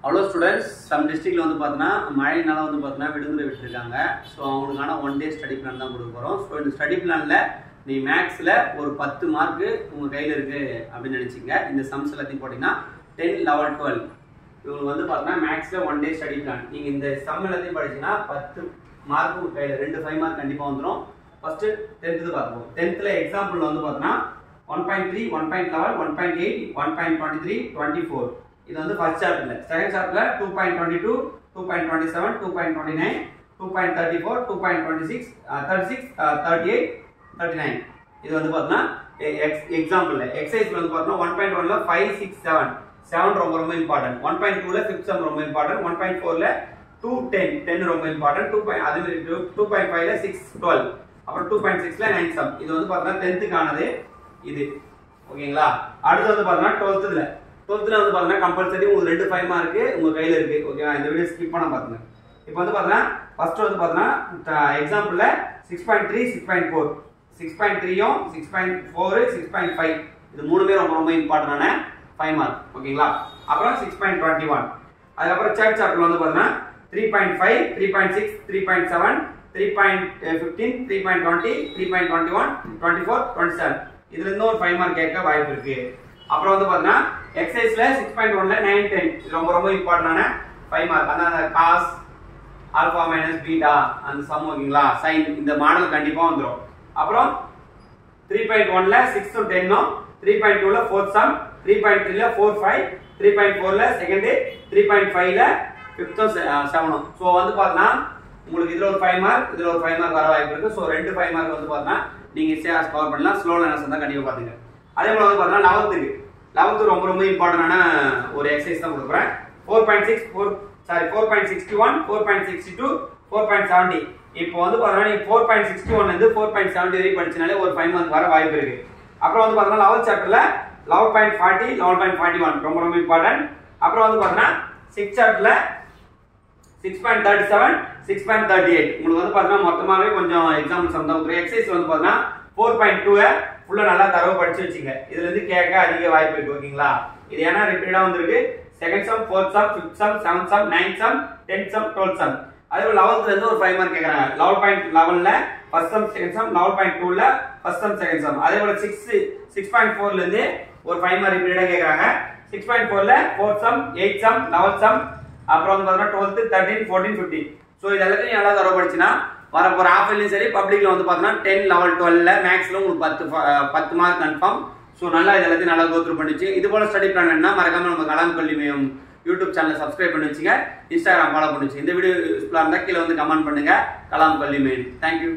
அவ்வளோ students some டிஸ்ட்ரிக்ட்ல வந்து பார்த்தீங்கன்னா மழைனால வந்து பார்த்தீங்கன்னா விடுமுறை விட்டுருக்காங்க. ஸோ அவங்களுக்கான 1 டே ஸ்டடி பிளான் தான் கொடுக்க போகிறோம். ஸோ இந்த ஸ்டடி பிளானில் நீ மேக்ஸில் ஒரு 10 மார்க்கு உங்கள் கையில் இருக்குது அப்படின்னு நினச்சிங்க. இந்த சம்ஸ் எல்லாத்தையும் போட்டிங்கன்னா 10, 11, 12 இவங்களுக்கு வந்து பார்த்தீங்கன்னா மேக்ஸில் 1 டே ஸ்டடி பிளான். நீங்கள் இந்த சம் எல்லாத்தையும் படிச்சிங்கன்னா 10 மார்க்கு உங்கள் கையில் 2 5 மார்க் கண்டிப்பாக வந்துடும். ஃபஸ்ட்டு 10th பார்ப்போம். 10th எக்ஸாம்பிள் வந்து பார்த்தீங்கன்னா 1.3, 1.11, 1.8, 1.23, 24 இது வந்து ஃபர்ஸ்ட் சாப்டர்ல. செகண்ட் சாப்டர்ல 2.22, 2.27, 2.29, 2.34, 2.26, 36, 38, 39 இது வந்து பார்த்தீங்கன்னா எக்ஸாம்பிள்ல. எக்ஸசைஸ்ல வந்து பார்த்தீங்கன்னா 1.1ல 5, 6, 7 ரொம்ப ரொம்ப இம்பார்ட்டன்ட். 1.2ல 5th சம் ரொம்ப இம்பார்ட்டன்ட். 1.4ல 2, 10 ரொம்ப இம்பார்ட்டன்ட். அதே மாதிரி 2.5ல 6, 12 அப்புறம் 2.6ல 9 சம். இது வந்து பார்த்தீங்கன்னா 10th-க்கானது இது. ஓகேங்களா? அடுத்து வந்து பார்த்தீங்கன்னா 12th வந்து பார்த்தீங்கன்னா கம்பல்சரி உங்களுக்கு 2 5 மார்க்கு உங்க கையில இருக்கு. ஓகேவா? இந்த வீடியோ ஸ்கிப் பண்ண பாருங்க. இப்போ வந்து பார்த்தீங்கன்னா ஃபர்ஸ்ட் வந்து பார்த்தீங்கன்னா எக்ஸாம்பிள்ல 6.3, 6.4 6.3யும் 6.4, 6.5 இது மூணுமே ரொம்ப ரொம்ப இம்பார்ட்டன்டான 5 மார்க். ஓகேங்களா? அப்புறம் 6.21 அதுக்கப்புறம் தேர்ட் சாப்டர்ல வந்து பார்த்தீங்கன்னா 3.5, 3.6, 3.7, 3.15, 3.20, 3.21, 24, 27 இதுல இருந்து ஒரு 5 மார்க் கேட்க வாய்ப்பு இருக்கு. அப்புறம் வந்து பார்த்தீங்கன்னா எக்ஸசைஸ்ல 6.1ல 9, 10 இது ரொம்ப ரொம்ப இம்பார்ட்டன்டான 5 மார்க். அந்த காஸ் ஆல்பா மைனஸ் பீட்டா அந்த சம். ஓகேங்களா? சைன் இந்த மாடல் கண்டிப்பா வந்துடும். அப்புறம் 3.1ல 6 to 10ம் 3.2ல 4th சம், 3.3ல 4, 5, 3.4ல செகண்ட், 3.5ல 5th 7ம். ஸோ வந்து பார்த்தீங்கன்னா உங்களுக்கு இதுல ஒரு 5 மார்க் இதுல ஒரு 5 மார்க் வர வாய்ப்பு இருக்கு. ஸோ 2 5 மார்க் வந்து பார்த்தீங்கன்னா நீங்க ஈஸியா ஸ்கோர் பண்ணலாம். ஸ்லோ லேர்னர்ஸ் தான் கண்டிப்பா பாத்துங்க. அதே போல வந்து பார்த்தீங்கன்னா 11th ரொம்ப ரொம்ப இம்பார்ட்டன்டான ஒரு எக்ஸசைஸ் தான் கொடுக்குறேன். 4.61, 4.62, 4.70 இப்போ வந்து பார்த்தீங்கன்னா நீங்க 4.61 இருந்து 4.70 வரை படிச்சனாலே ஒரு 5 மார்க் வர வாய்ப்பு இருக்கு. அப்புறம் வந்து பார்த்தீங்கன்னா 11th சாப்டர்ல 11.40, 11.41 ரொம்ப ரொம்ப இம்பார்ட்டன்ட். அப்புறம் வந்து பார்த்தீங்கன்னா 6th சாப்டர்ல 6.37, 6.38 உங்களுக்கு வந்து பார்த்தீங்கன்னா மொத்தமாவே கொஞ்சம் எக்ஸாம்பிள் சம் தான் கொடுக்குறேன். எக்ஸசைஸ் வந்து பார்த்தீங்கன்னா 4.2 ஃபுல்லா நல்லா தரவு படிச்சு வச்சுங்க. இதுல இருந்து கேட்க அதிக வாய்ப்பு இருக்கு. ஓகேங்களா? இது ஏன்னா ரிப்பீட்டடா வந்திருக்கு. Second sum, 4th sum, 5th sum, 7th sum, 9th sum, 10th sum, 12th sum. அதே போல 11th இருந்து ஒரு 5 மார்க் கேக்குறாங்க. 11.11ல ஃபர்ஸ்ட் சம் செகண்ட் சம், 11.2ல ஃபர்ஸ்ட் சம் செகண்ட் சம். அதே போல 6.4ல இருந்து ஒரு 5 மார்க் ரிப்பீட்டடா கேக்குறாங்க. 6.4ல 4th some, 8th some, 11th some, அப்புறம் வந்து பார்த்தீங்கன்னா 12th, 13, 14, 15. ஸோ இது எல்லாத்தையும் நல்லா தரவு படிச்சுன்னா வரப்போற ஆஃப்லைன்லயும் சரி பப்ளிக்ல வந்து பார்த்தீங்கன்னா 10, 11, 12ல மேக்ஸ்ல உங்களுக்கு 10 மார்க் கன்ஃபார்ம். ஸோ நல்லா இது எல்லாத்தையும் நல்லா கோத்ரூ பண்ணிச்சு. இது போல ஸ்டடி பிளான் வேணும்னா மறக்காம நம்ம கலாம் கல்வி மையம் யூடியூப் சேனலை சப்ஸ்கிரைப் பண்ணி வச்சுங்க. இன்ஸ்டாகிராம் ஃபாலோ பண்ணி வச்சுங்க. இந்த வீடியோ யூஸ்ஃபுல்லாக இருந்தால் கீழே வந்து கமெண்ட் பண்ணுங்க. கலாம் கல்வி மையம். தேங்க்யூ.